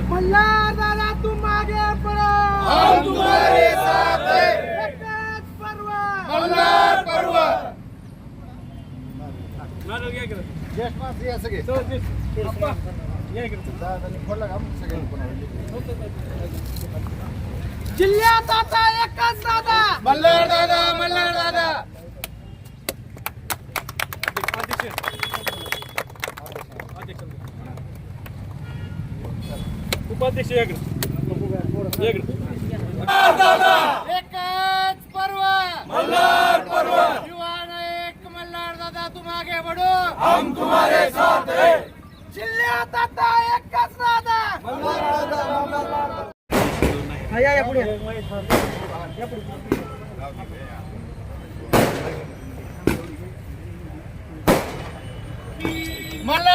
मल्हार दादा तुम आगे बढ़ो, हम तुम्हारे साथ हैं। एकच पर्व, मल्हार पर्व। जिल्ह्यात आता एकच दादा, मल्हार दादा, मल्हार दादा। उपाध्यक्ष एकच पर्व, मल्हार पर्व। युवा नायक मल्हार दादा तुम आगे बढ़ो, हम तुम्हारे साथ हैं। जिल्ह्यात आता एकच दादा, मल्हार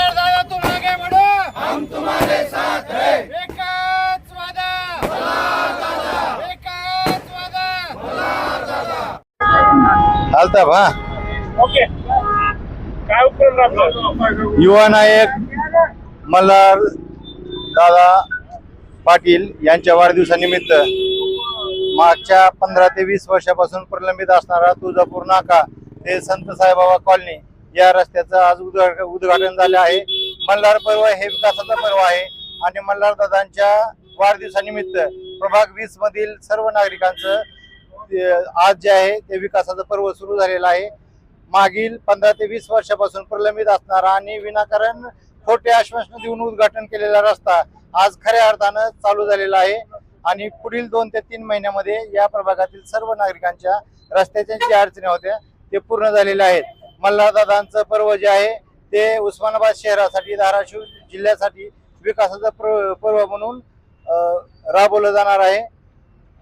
दादा तुम आगे बढ़ो, हम तुम्हारे साथ हैं। एकच वादा, एकच वादा, चालता बा ओके काय उपक्रम राबला? युवा नायक मल्हार दादा पाटील यांच्या वाढदिवसानिमित्त मागच्या 15 ते 20 वर्षापासून प्रलंबित असणारा तुळजापूर नाका ते संत साईबाबा कॉलनी या रस्त्याचं आज उद्घाटन झाले आहे. मल्हार पर्व हे विकासाचं पर्व आहे आणि मल्हार दादांच्या वाढदिवसानिमित्त प्रभाग 20 मधील सर्व नागरिकांचं आज जे आहे ते विकासाचं पर्व सुरू झालेलं आहे. मागील 15 ते 20 वर्षापासून प्रलंबित असणारा आणि विनाकारण खोटे आश्वासन देऊन उद्घाटन केलेला रस्ता आज खऱ्या अर्थानं चालू झालेला आहे आणि पुढील 2 ते 3 महिन्यामध्ये या प्रभागातील सर्व नागरिकांच्या रस्त्याच्या ज्या अडचणी होत्या ते पूर्ण झालेल्या आहेत. मल्हार दादांचं पर्व जे आहे ते उस्मानाबाद शहरासाठी, धाराशिव जिल्ह्यासाठी विकासाचं पर्व म्हणून राबवलं जाणार आहे.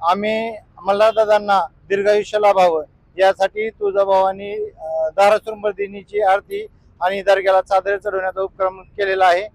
आम्ही मल्हार दादांना दीर्घायुष्य लाभावं यासाठी तुळजाभवानी धाराशिव मर्दिनीची आरती आणि दर्ग्याला चादर चढवण्याचा उपक्रम केलेला आहे.